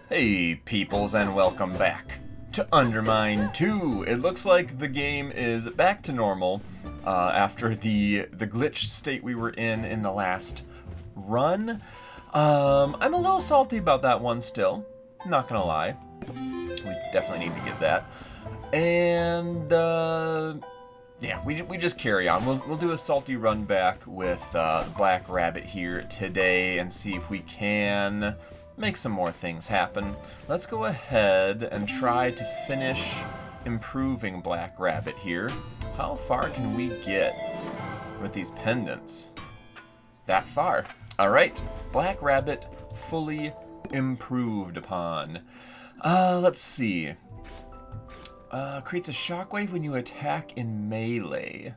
Hey peoples, and welcome back to UnderMine 2. It looks like the game is back to normal after the glitched state we were in the last run. I'm a little salty about that one still, not gonna lie. We definitely need to get that. And yeah, we just carry on. We'll do a salty run back with Black Rabbit here today and see if we can make some more things happen. Let's go ahead and try to finish improving Black Rabbit here. How far can we get with these pendants? That far. Alright, Black Rabbit fully improved upon. Let's see. Creates a shockwave when you attack in melee.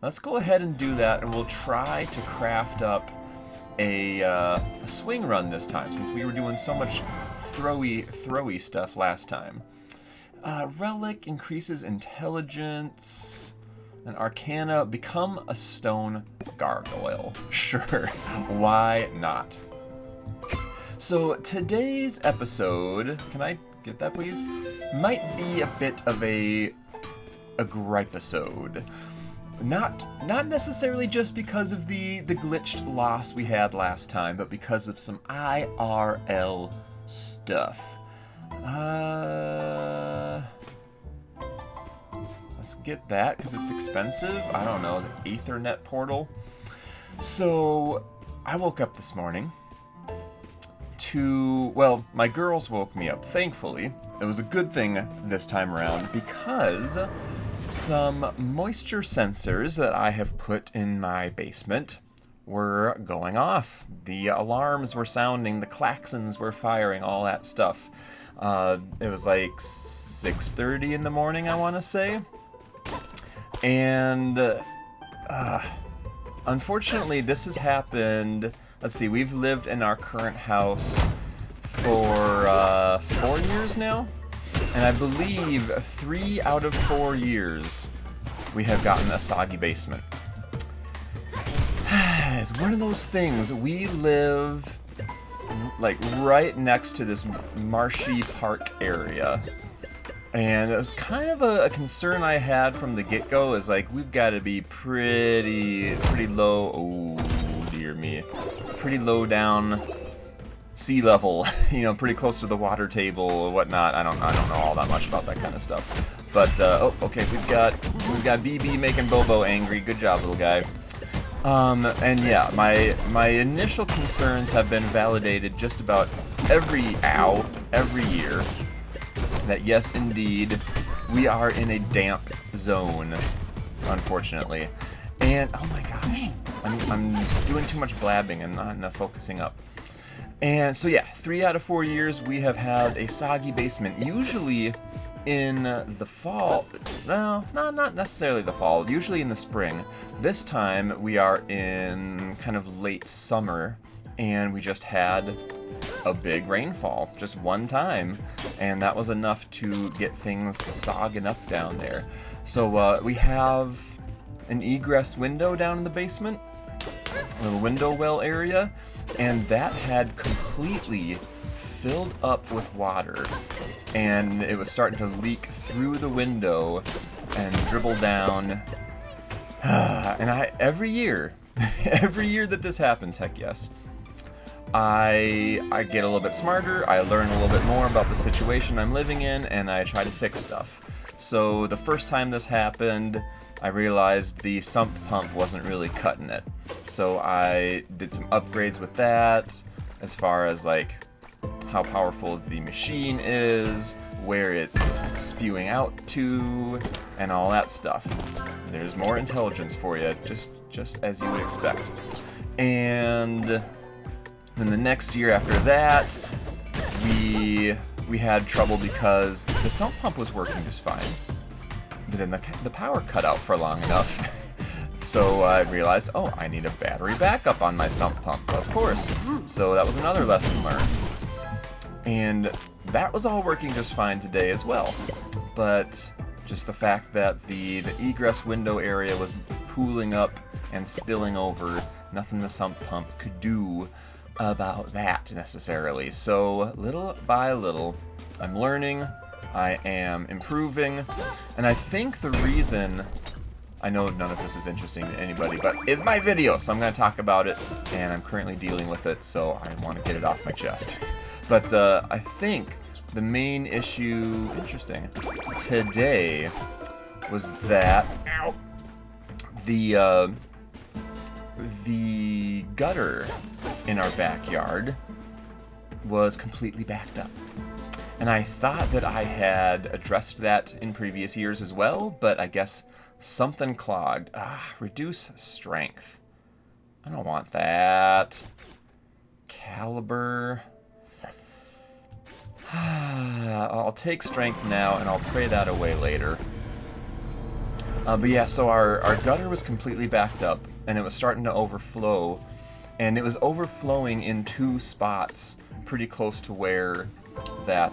Let's go ahead and do that, and we'll try to craft up a swing run this time, since we were doing so much throwy stuff last time. Relic increases intelligence. And Arcana, become a stone gargoyle. Sure, why not? So today's episode, can I get that please? Might be a bit of a gripe-isode. Not necessarily just because of the glitched loss we had last time, but because of some IRL stuff. Let's get that, because it's expensive. I don't know, the Ethernet portal. So, I woke up this morning to, well, my girls woke me up, thankfully. It was a good thing this time around, because some moisture sensors that I have put in my basement were going off. The alarms were sounding, the klaxons were firing, all that stuff. It was like 6:30 in the morning, I want to say. And unfortunately, this has happened. Let's see, we've lived in our current house for 4 years now. And I believe 3 out of 4 years we have gotten a soggy basement. It's one of those things. We live like right next to this marshy park area. And it was kind of a concern I had from the get-go, is like, we've got to be pretty low, oh dear me, pretty low down sea level, you know, pretty close to the water table or whatnot. I don't know all that much about that kind of stuff. But oh, okay, we've got BB making Bobo angry. Good job, little guy. And yeah, my initial concerns have been validated just about every year. That yes, indeed, we are in a damp zone, unfortunately. And oh my gosh, I'm doing too much blabbing and not enough focusing up. And so yeah, 3 out of 4 years we have had a soggy basement. Usually in the fall, no, not necessarily the fall, usually in the spring. This time we are in kind of late summer, and we just had a big rainfall, just one time, and that was enough to get things sogging up down there. So we have an egress window down in the basement, a little window well area, and that had completely filled up with water, and it was starting to leak through the window and dribble down. And every year that this happens, heck yes, I get a little bit smarter, I learn a little bit more about the situation I'm living in, and I try to fix stuff. So the first time this happened, I realized the sump pump wasn't really cutting it. So I did some upgrades with that, as far as like how powerful the machine is, where it's spewing out to, and all that stuff. There's more intelligence for you, just as you would expect. And then the next year after that, we had trouble because the sump pump was working just fine, but then the power cut out for long enough. So I realized, oh, I need a battery backup on my sump pump, of course. So that was another lesson learned. And that was all working just fine today as well. But just the fact that the egress window area was pooling up and spilling over, nothing the sump pump could do about that necessarily. So little by little, I'm learning, I am improving, and I think the reason, I know none of this is interesting to anybody, but it's my video, so I'm going to talk about it, and I'm currently dealing with it, so I want to get it off my chest. But I think the main issue, interesting, today was that, ow, the gutter in our backyard was completely backed up. And I thought that I had addressed that in previous years as well, but I guess something clogged. Reduce strength. I don't want that. Caliber. I'll take strength now, and I'll pray that away later. But yeah, so our gutter was completely backed up, and it was starting to overflow, and it was overflowing in 2 spots, pretty close to where that,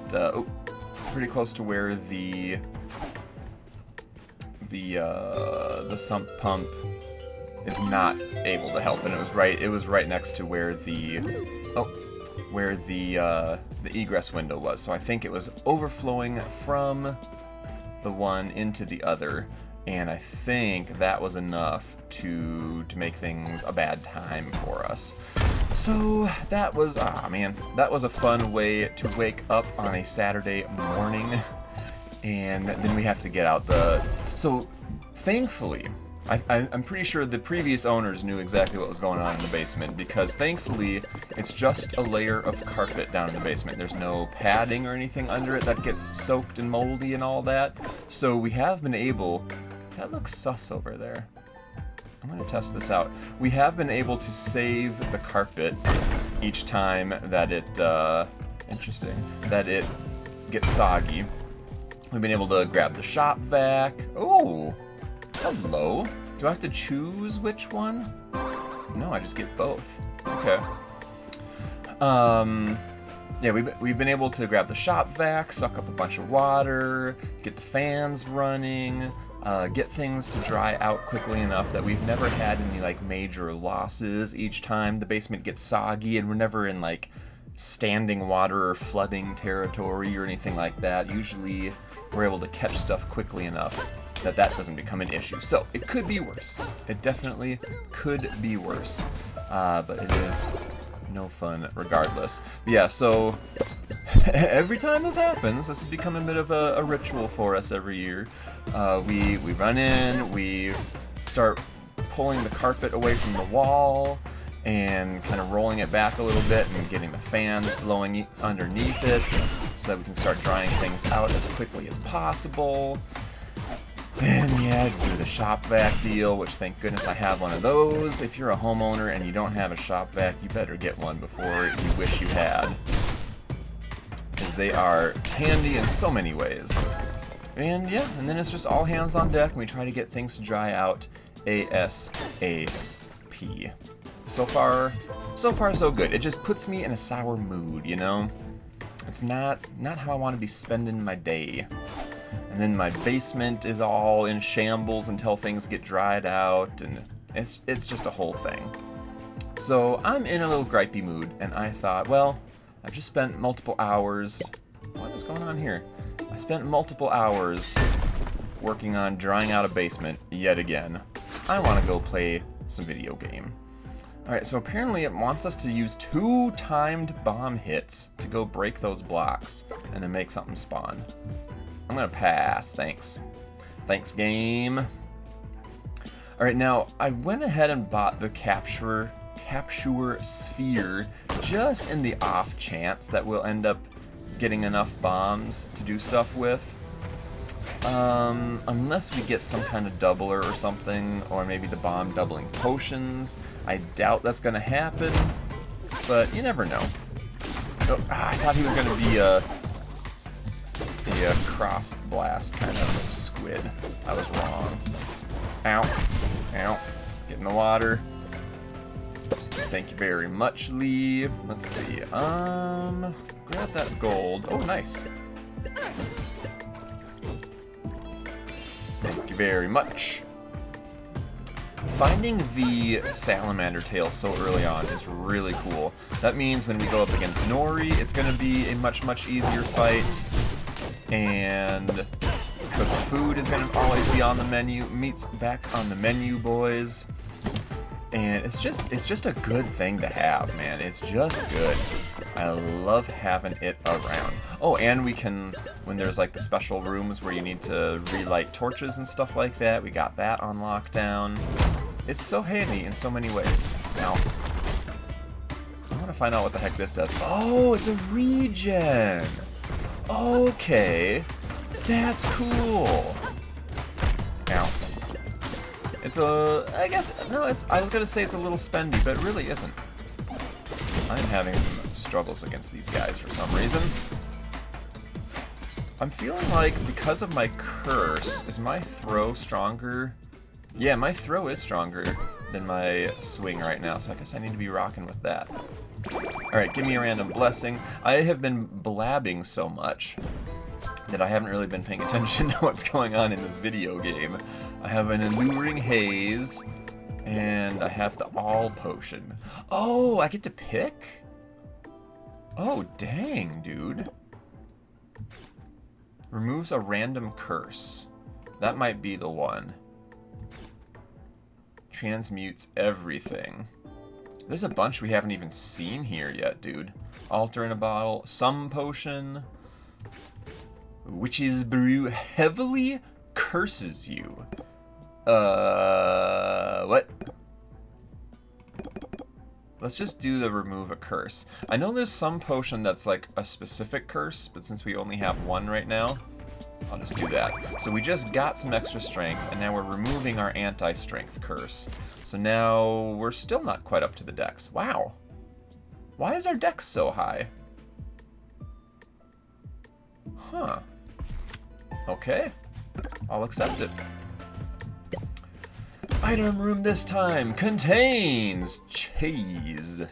pretty close to where the sump pump is not able to help, and it was right next to where the egress window was. So I think it was overflowing from the one into the other, and I think that was enough to make things a bad time for us. So that was, man, that was a fun way to wake up on a Saturday morning, and then we have to get out so thankfully, I'm pretty sure the previous owners knew exactly what was going on in the basement, because thankfully it's just a layer of carpet down in the basement. There's no padding or anything under it that gets soaked and moldy and all that. So we have been able, that looks sus over there. I'm going to test this out. We have been able to save the carpet each time that it, that it gets soggy. We've been able to grab the shop vac. Oh, hello. Do I have to choose which one? No, I just get both. Okay. Yeah, we've been able to grab the shop vac, suck up a bunch of water, get the fans running, get things to dry out quickly enough that we've never had any like major losses each time the basement gets soggy, and we're never in like standing water or flooding territory or anything like that. Usually we're able to catch stuff quickly enough that doesn't become an issue. So it could be worse. It definitely could be worse, but it is no fun regardless. But yeah, so every time this happens, this has become a bit of a ritual for us every year. We run in, we start pulling the carpet away from the wall and kind of rolling it back a little bit and getting the fans blowing underneath it so that we can start drying things out as quickly as possible. Then yeah, do the shop vac deal, which thank goodness I have one of those. If you're a homeowner and you don't have a shop vac, you better get one before you wish you had, because they are handy in so many ways. And yeah, and then it's just all hands on deck, and we try to get things to dry out ASAP. So far so good. It just puts me in a sour mood, you know? It's not how I want to be spending my day. And then my basement is all in shambles until things get dried out, and it's just a whole thing. So I'm in a little gripey mood, and I thought, well, I've just spent multiple hours. What is going on here? I spent multiple hours working on drying out a basement yet again. I want to go play some video game. Alright, so apparently it wants us to use 2 timed bomb hits to go break those blocks and then make something spawn. I'm gonna pass, thanks. Thanks, game. Alright, now I went ahead and bought the capture sphere just in the off chance that we'll end up getting enough bombs to do stuff with. Unless we get some kind of doubler or something, or maybe the bomb doubling potions. I doubt that's gonna happen, but you never know. Oh, I thought he was gonna be a cross blast kind of squid. I was wrong. Ow. Ow. Get in the water. Thank you very much, Lee. Let's see. Grab that gold. Oh, nice. Thank you very much. finding the salamander tail so early on is really cool. That means when we go up against Nori, it's going to be a much, much easier fight. And cooked food is going to always be on the menu. Meat's back on the menu, boys. And it's just a good thing to have, man. It's just good. I love having it around. Oh, and we can, when there's like the special rooms where you need to relight torches and stuff like that, we got that on lockdown. It's so handy in so many ways. Now, I want to find out what the heck this does. Oh, it's a regen! Okay, that's cool. Ow. It's a, I guess, no, I was going to say it's a little spendy, but it really isn't. I'm having some struggles against these guys for some reason. I'm feeling like, because of my curse, is my throw stronger? Yeah, my throw is stronger than my swing right now, so I guess I need to be rocking with that. Alright, give me a random blessing. I have been blabbing so much that I haven't really been paying attention to what's going on in this video game. I have an alluring haze, and I have the all potion. Oh, I get to pick? Oh, dang, dude. Removes a random curse. That might be the one. Transmutes everything. There's a bunch we haven't even seen here yet, dude. Altar in a bottle. Some potion. Witch's brew heavily curses you. What? Let's just do the remove a curse. I know there's some potion that's like a specific curse, but since we only have one right now, I'll just do that. So we just got some extra strength, and now we're removing our anti-strength curse. So now we're still not quite up to the dex. Wow. Why is our dex so high? Huh. Okay. I'll accept it. Item room this time contains cheese.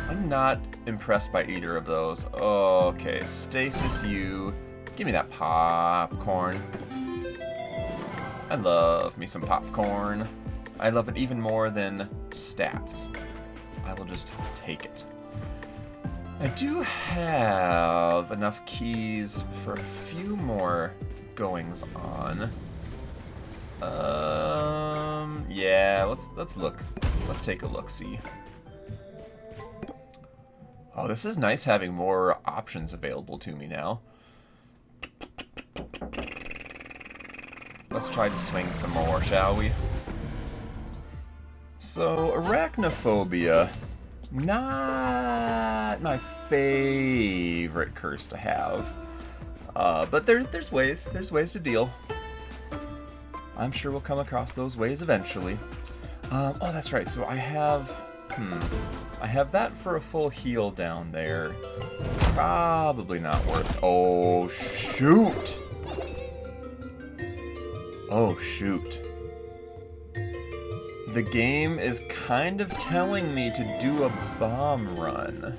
I'm not impressed by either of those. Okay, stasis you. Give me that popcorn. I love me some popcorn. I love it even more than stats. I will just take it. I do have enough keys for a few more goings on. Yeah, let's look. Let's take a look-see. Oh, this is nice having more options available to me now. Let's try to swing some more, shall we? So, arachnophobia, not my favorite curse to have. But there's ways to deal. I'm sure we'll come across those ways eventually. Oh, that's right. So I have that for a full heal down there. It's probably not worth. Oh shoot! Oh shoot! The game is kind of telling me to do a bomb run.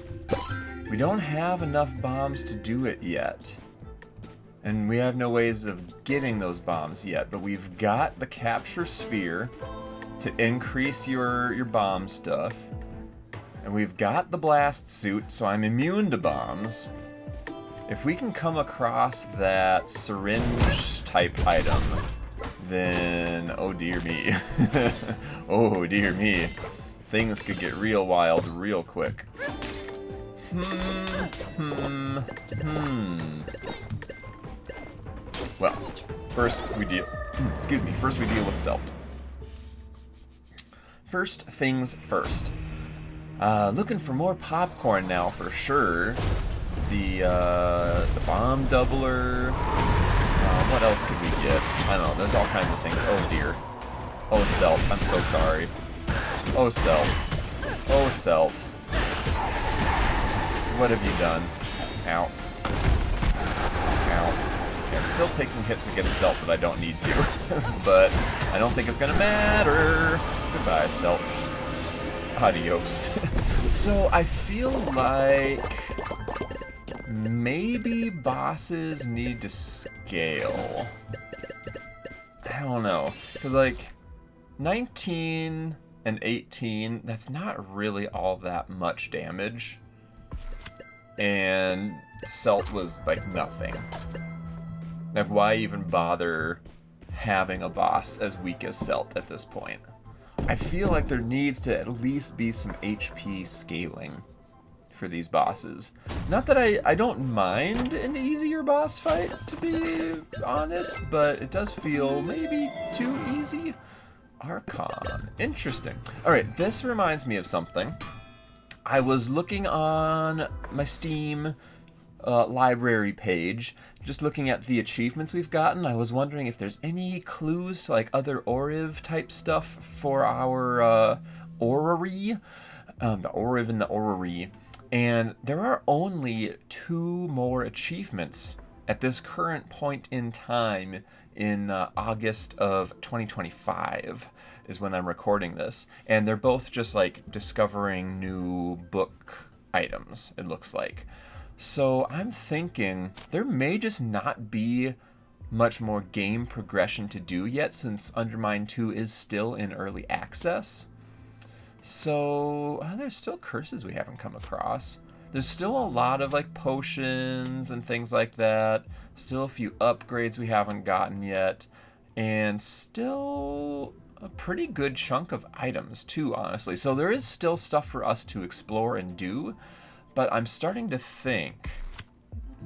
We don't have enough bombs to do it yet. And we have no ways of getting those bombs yet, but we've got the capture sphere to increase your bomb stuff. And we've got the blast suit, so I'm immune to bombs. If we can come across that syringe type item, then oh dear me. Oh dear me. Things could get real wild real quick. Well, first we deal with Celt. First things first. Looking for more popcorn now for sure. The bomb doubler. What else could we get? I don't know, there's all kinds of things. Oh dear. Oh Celt, I'm so sorry. Oh Celt. Oh Celt. What have you done? Ow. Ow. I'm still taking hits against Celt that I don't need to, but I don't think it's gonna matter. Goodbye, Celt. Adios. So I feel like maybe bosses need to scale. I don't know. Because, like, 19 and 18, that's not really all that much damage. And Celt was, like, nothing. Like, why even bother having a boss as weak as Celt at this point? I feel like there needs to at least be some HP scaling for these bosses. Not that I don't mind an easier boss fight, to be honest, but it does feel maybe too easy. Archon. Interesting. Alright, this reminds me of something. I was looking on my Steam library page, just looking at the achievements we've gotten. I was wondering if there's any clues to like other Oriv type stuff for our orrery, the Oriv and the orrery. And there are only 2 more achievements at this current point in time in August of 2025 is when I'm recording this. And they're both just like discovering new book items, it looks like. So I'm thinking there may just not be much more game progression to do yet, since UnderMine 2 is still in early access. So there's still curses we haven't come across. There's still a lot of like potions and things like that. Still a few upgrades we haven't gotten yet. And still a pretty good chunk of items too, honestly. So there is still stuff for us to explore and do. But I'm starting to think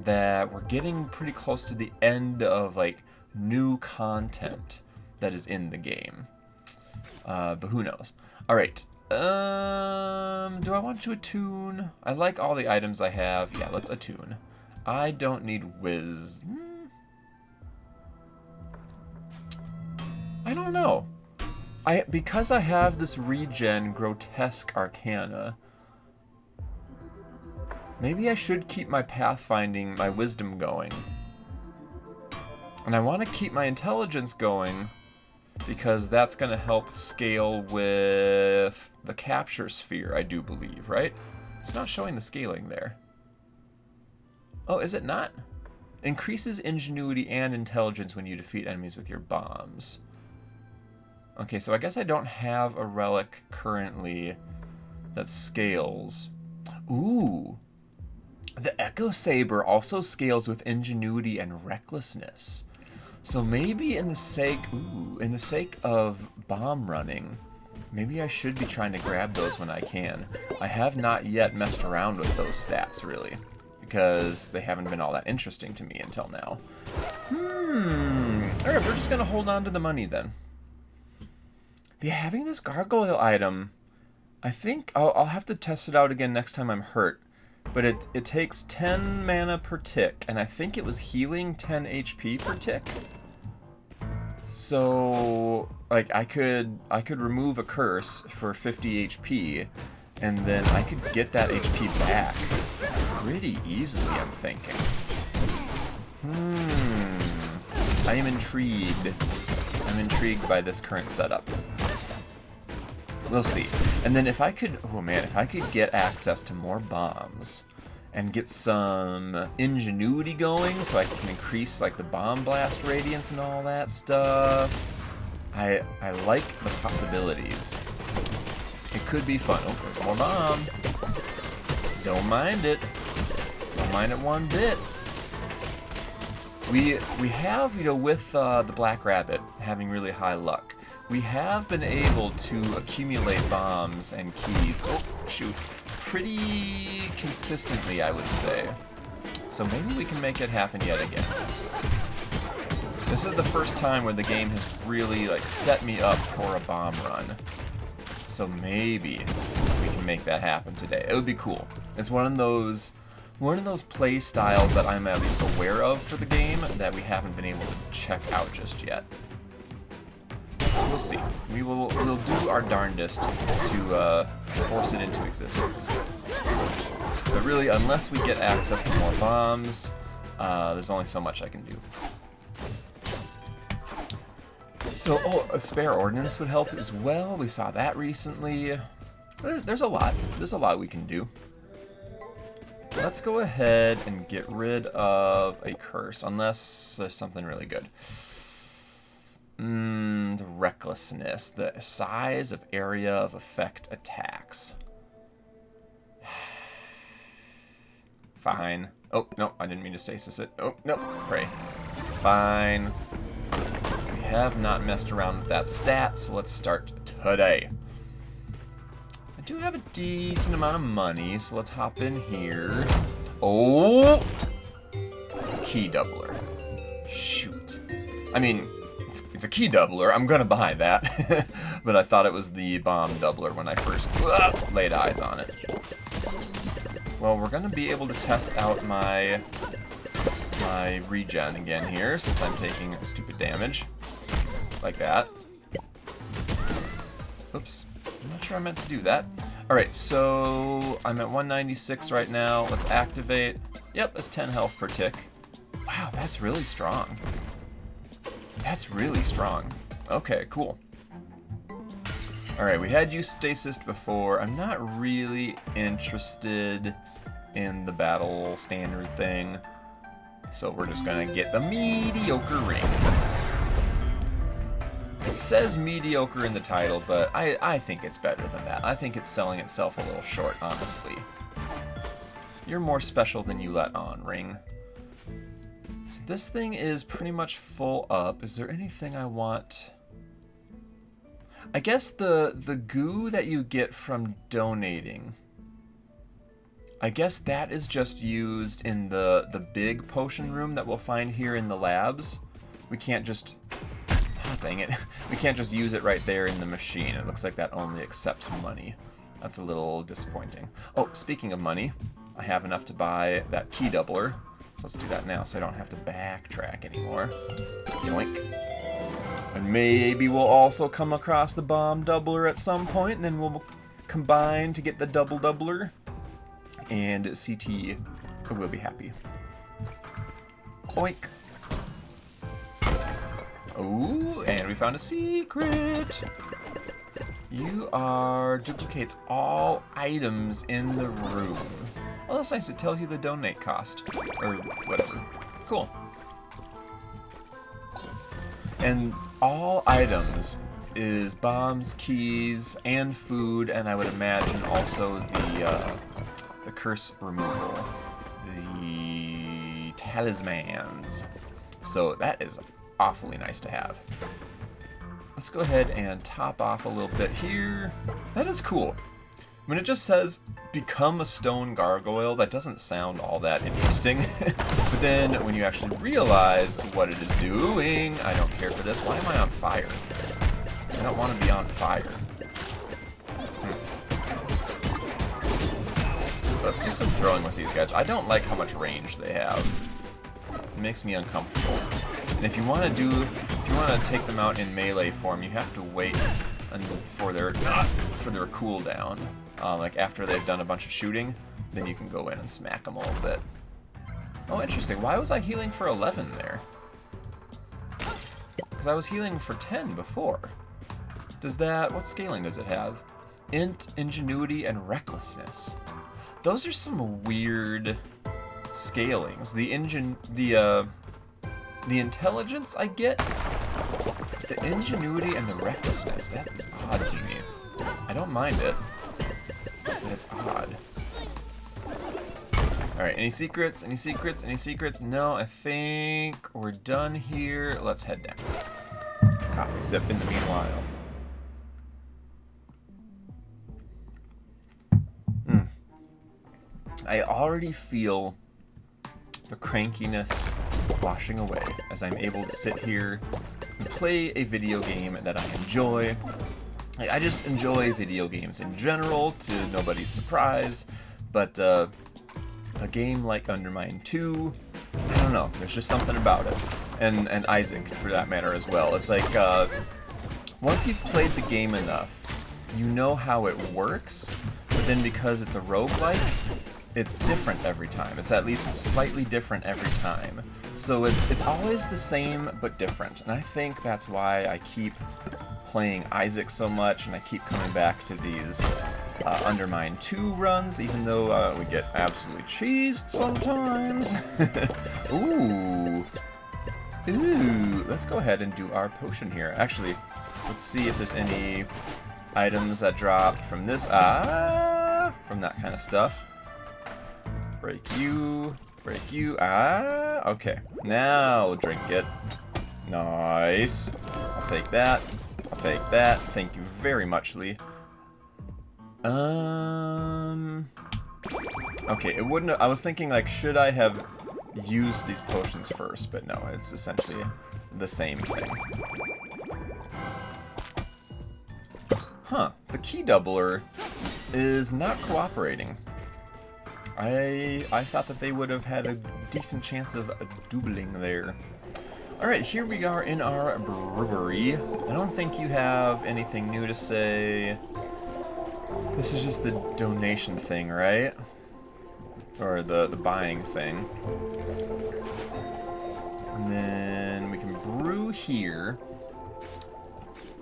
that we're getting pretty close to the end of like new content that is in the game. But who knows? All right. Do I want to attune? I like all the items I have. Yeah, let's attune. I don't need whiz. I don't know. Because I have this regen grotesque arcana, maybe I should keep my pathfinding, my wisdom going. And I want to keep my intelligence going because that's going to help scale with the capture sphere, I do believe, right? It's not showing the scaling there. Oh, is it not? Increases ingenuity and intelligence when you defeat enemies with your bombs. Okay, so I guess I don't have a relic currently that scales. Ooh. The Echo Saber also scales with ingenuity and recklessness. So maybe in the sake of bomb running, maybe I should be trying to grab those when I can. I have not yet messed around with those stats, really, because they haven't been all that interesting to me until now. Alright, we're just going to hold on to the money then. But yeah, having this gargoyle item, I think I'll have to test it out again next time I'm hurt. But it takes 10 mana per tick, and I think it was healing 10 HP per tick. So, like, I could remove a curse for 50 HP, and then I could get that HP back pretty easily, I'm thinking. I am intrigued. I'm intrigued by this current setup. We'll see. And then if I could, oh man, if I could get access to more bombs and get some ingenuity going so I can increase like the bomb blast radiance and all that stuff, I like the possibilities. It could be fun. Oh, there's more bomb. Don't mind it. Don't mind it one bit. We have, you know, with the Black Rabbit having really high luck, we have been able to accumulate bombs and keys, pretty consistently, I would say. So maybe we can make it happen yet again. This is the first time where the game has really like set me up for a bomb run. So maybe we can make that happen today. It would be cool. It's one of those play styles that I'm at least aware of for the game that we haven't been able to check out just yet. So we'll see. We'll do our darndest to force it into existence. But really, unless we get access to more bombs, there's only so much I can do. So, a spare ordnance would help as well. We saw that recently. There's a lot. There's a lot we can do. Let's go ahead and get rid of a curse, unless there's something really good. The recklessness, the size of area of effect attacks. Fine. Oh, no, I didn't mean to stasis it. Oh, no, pray. Fine. We have not messed around with that stat, so let's start today. I do have a decent amount of money, so let's hop in here. Oh! Key doubler. Shoot. I mean, it's a key doubler. I'm gonna buy that. But I thought it was the bomb doubler when I first laid eyes on it. Well, we're gonna be able to test out my regen again here, since I'm taking stupid damage. Like that. Oops. I'm not sure I meant to do that. Alright, so I'm at 196 right now. Let's activate. Yep, that's 10 health per tick. Wow, that's really strong. That's really strong. Okay, cool. Alright, we had used stasis before. I'm not really interested in the battle standard thing. So we're just gonna get the mediocre ring. It says mediocre in the title, but I think it's better than that. I think it's selling itself a little short, honestly. You're more special than you let on, ring. So this thing is pretty much full up. Is there anything I want? I guess the goo that you get from donating, I guess that is just used in the big potion room that we'll find here in the labs. We can't just, oh, dang it, we can't just use it right there in the machine. It looks like that only accepts money. That's a little disappointing. Oh, speaking of money, I have enough to buy that key doubler. So let's do that now so I don't have to backtrack anymore. Yoink. And maybe we'll also come across the bomb doubler at some point, and then we'll combine to get the double doubler. And CT will be happy. Oink. Oh, and we found a secret. You are duplicates all items in the room. Oh, that's nice. It tells you the donate cost or whatever. Cool. And all items is bombs, keys, and food, and I would imagine also the curse removal, the talismans. So that is awfully nice to have. Let's go ahead and top off a little bit here. That is cool. When it just says, become a stone gargoyle, that doesn't sound all that interesting. But then, when you actually realize what it is doing, I don't care for this. Why am I on fire? I don't want to be on fire. Let's do some throwing with these guys. I don't like how much range they have. It makes me uncomfortable. And if you want to take them out in melee form, you have to wait for their cooldown. Like after they've done a bunch of shooting, then you can go in and smack them a little bit. Oh, interesting. Why was I healing for 11 there? Because I was healing for 10 before. Does that, what scaling does it have? Int, ingenuity, and recklessness. Those are some weird scalings. The intelligence I get, the ingenuity and the recklessness, that is odd to me. I don't mind it, but it's odd. Alright, any secrets? Any secrets? Any secrets? No, I think we're done here. Let's head down. Coffee sip in the meanwhile. I already feel the crankiness washing away as I'm able to sit here and play a video game that I enjoy. I just enjoy video games in general, to nobody's surprise, but a game like UnderMine 2, I don't know, there's just something about it. And Isaac, for that matter, as well. It's like, once you've played the game enough, you know how it works, but then because it's a roguelike, it's different every time. It's at least slightly different every time. So it's always the same, but different. And I think that's why I keep playing Isaac so much, and I keep coming back to these UnderMine 2 runs, even though we get absolutely cheesed sometimes. Ooh. Ooh, let's go ahead and do our potion here. Actually, let's see if there's any items that drop from this. From that kind of stuff. Break you. Break you. Okay. Now we'll drink it. Nice. I'll take that. I'll take that. Thank you very much, Lee. Okay, it wouldn't have, I was thinking, like, should I have used these potions first? But no, it's essentially the same thing. Huh, the key doubler is not cooperating. I thought that they would have had a decent chance of doubling there. Alright, here we are in our brewery. I don't think you have anything new to say. This is just the donation thing, right? Or the buying thing. And then we can brew here.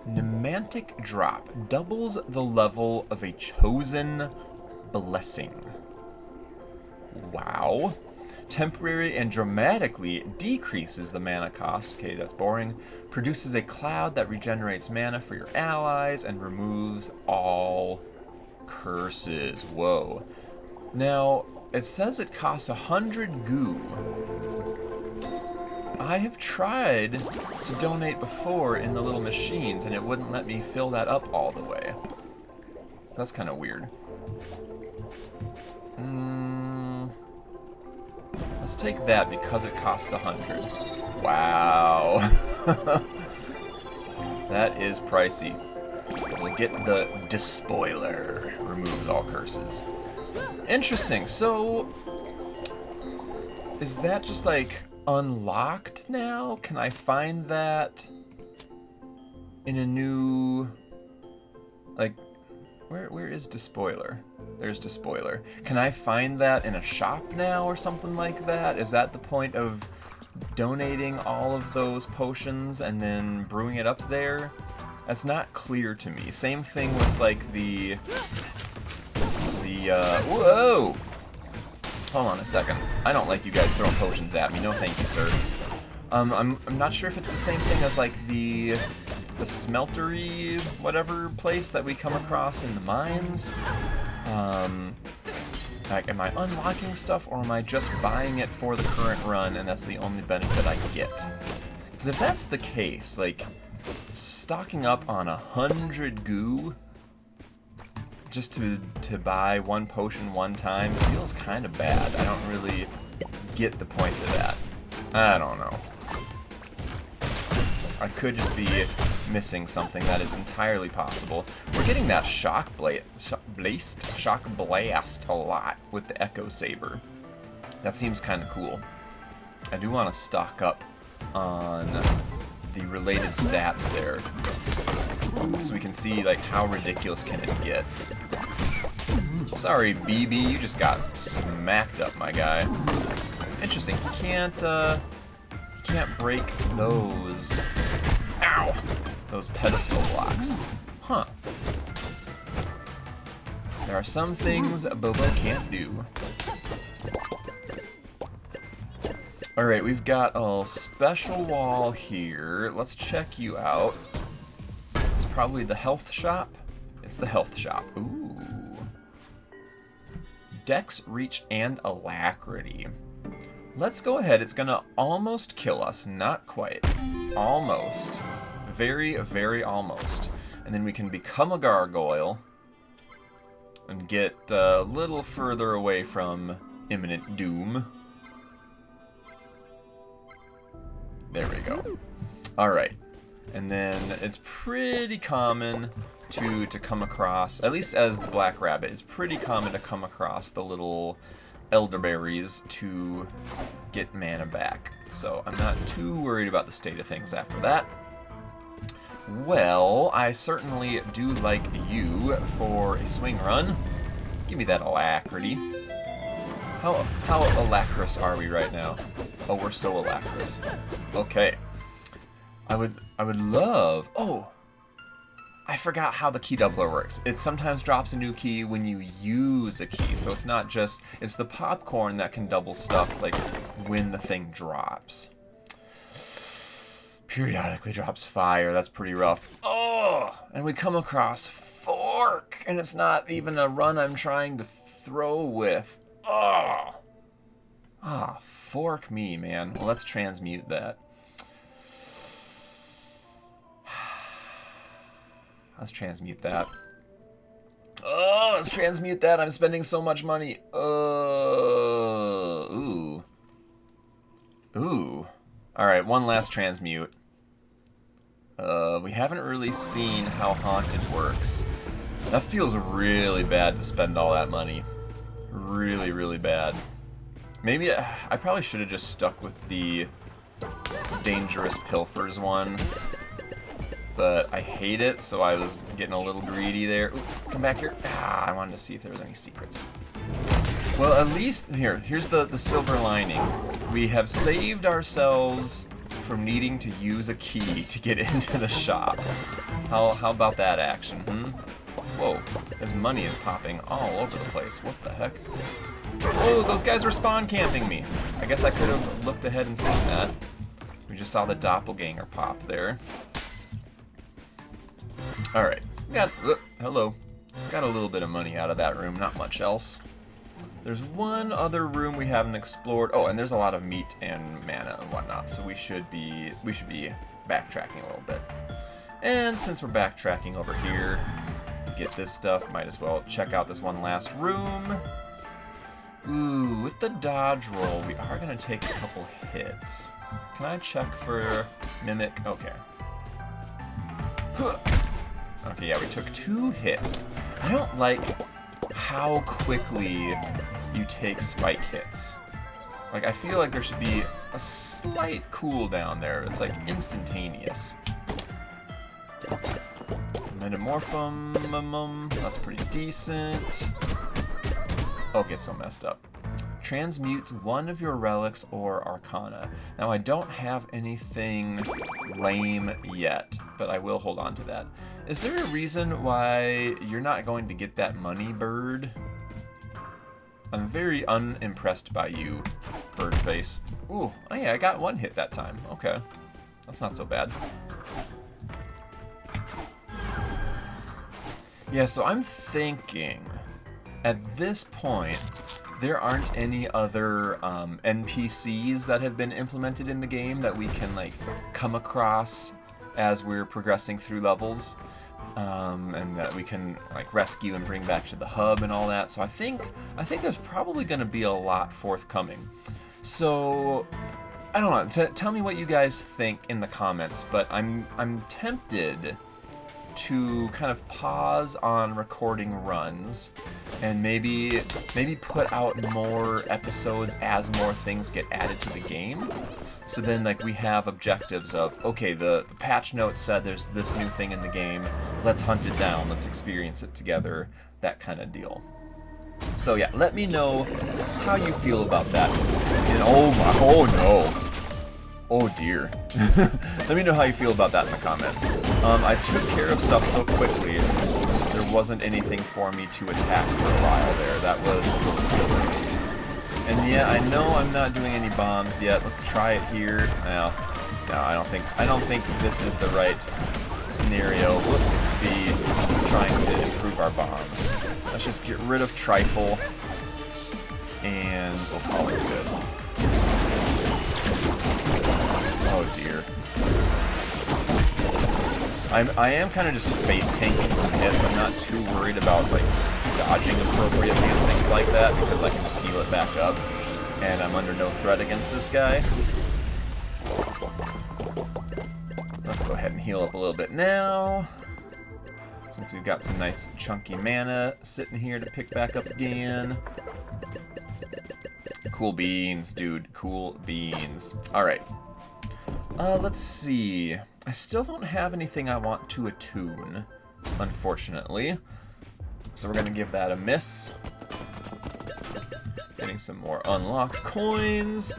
Pneumatic drop doubles the level of a chosen blessing. Wow. Temporary and dramatically decreases the mana cost. Okay, that's boring. Produces a cloud that regenerates mana for your allies and removes all curses. Whoa. Now, it says it costs 100 goo. I have tried to donate before in the little machines, and it wouldn't let me fill that up all the way. That's kind of weird. Let's take that because it costs 100. Wow. That is pricey. We'll get the despoiler. Removes all curses. Interesting. So, is that just like unlocked now? Can I find that in a new, like, where is despoiler? There's despoiler. Can I find that in a shop now or something like that? Is that the point of donating all of those potions and then brewing it up there? That's not clear to me. Same thing with like the whoa! Hold on a second. I don't like you guys throwing potions at me. No thank you, sir. I'm not sure if it's the same thing as like the smeltery whatever place that we come across in the mines. Like, am I unlocking stuff or am I just buying it for the current run and that's the only benefit I get? Because if that's the case, like, stocking up on 100 goo just to buy one potion one time feels kind of bad. I don't really get the point of that. I don't know. I could just be missing something. That is entirely possible. We're getting that shock blast a lot with the Echo Saber. That seems kind of cool. I do want to stock up on the related stats there, so we can see like how ridiculous can it get. Sorry, BB, you just got smacked up, my guy. Interesting. He can't break those. Ow! Those pedestal blocks. Huh. There are some things Bobo can't do. Alright, we've got a special wall here. Let's check you out. It's probably the health shop. It's the health shop. Ooh. Dex, reach, and alacrity. Let's go ahead. It's gonna almost kill us. Not quite. Almost. Very, very almost. And then we can become a gargoyle and get a little further away from imminent doom. There we go. Alright. And then it's pretty common to come across, at least as the Black Rabbit, it's pretty common to come across the little elderberries to get mana back. So I'm not too worried about the state of things after that. Well, I certainly do like you for a swing run. Give me that alacrity. How alacrious are we right now? Oh, we're so alacrious. Okay. I would love... Oh! I forgot how the key doubler works. It sometimes drops a new key when you use a key, so it's not just... It's the popcorn that can double stuff, like, when the thing drops. periodically drops fire. That's pretty rough. Oh, and we come across fork, and it's not even a run I'm trying to throw with. Oh, fork me, man. Well, let's transmute that. Let's transmute that. Oh, let's transmute that. I'm spending so much money. Ooh. Ooh. Alright, one last transmute. We haven't really seen how haunted works. That feels really bad to spend all that money. Really, really bad. Maybe I probably should have just stuck with the dangerous pilfers one. But I hate it, so I was getting a little greedy there. Ooh, come back here. I wanted to see if there was any secrets. Well, at least, here's the silver lining. We have saved ourselves from needing to use a key to get into the shop. How about that action, Whoa, his money is popping all over the place. What the heck? Oh, those guys were spawn camping me. I guess I could have looked ahead and seen that. We just saw the doppelganger pop there. Alright, hello. Got a little bit of money out of that room, not much else. There's one other room we haven't explored. Oh, and there's a lot of meat and mana and whatnot, so we should be backtracking a little bit. And since we're backtracking over here to get this stuff, might as well check out this one last room. Ooh, with the dodge roll, we are gonna take a couple hits. Can I check for mimic? Okay. Okay, yeah, we took 2 hits. I don't like how quickly you take spike hits. Like, I feel like there should be a slight cooldown there. It's like instantaneous. Metamorphum, that's pretty decent. Oh, it gets so messed up. Transmutes one of your relics or arcana. Now, I don't have anything lame yet, but I will hold on to that. Is there a reason why you're not going to get that money, bird? I'm very unimpressed by you, bird face. Ooh, oh yeah, I got 1 hit that time. Okay, that's not so bad. Yeah, so I'm thinking, at this point, there aren't any other NPCs that have been implemented in the game that we can like come across as we're progressing through levels, and that we can like rescue and bring back to the hub and all that. So I think there's probably going to be a lot forthcoming. So I don't know. Tell me what you guys think in the comments. But I'm tempted to kind of pause on recording runs and maybe put out more episodes as more things get added to the game. So then like we have objectives of, okay, the patch notes said there's this new thing in the game, let's hunt it down, let's experience it together, that kind of deal. So yeah, let me know how you feel about that. And oh no. Oh dear. Let me know how you feel about that in the comments. I took care of stuff so quickly, there wasn't anything for me to attack for a while there. That was a little silly. And yeah, I know I'm not doing any bombs yet. Let's try it here. No, I don't think this is the right scenario to be trying to improve our bombs. Let's just get rid of trifle, and we'll call it good. Oh dear. I am kind of just face tanking some hits. I'm not too worried about like dodging appropriately and things like that, because I can just heal it back up, and I'm under no threat against this guy. Let's go ahead and heal up a little bit now, since we've got some nice chunky mana sitting here to pick back up again. Cool beans, dude. Cool beans. Alright. Let's see. I still don't have anything I want to attune, unfortunately. So we're going to give that a miss. Getting some more unlocked coins.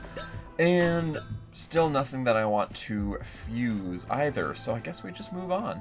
And still nothing that I want to fuse either. So I guess we just move on.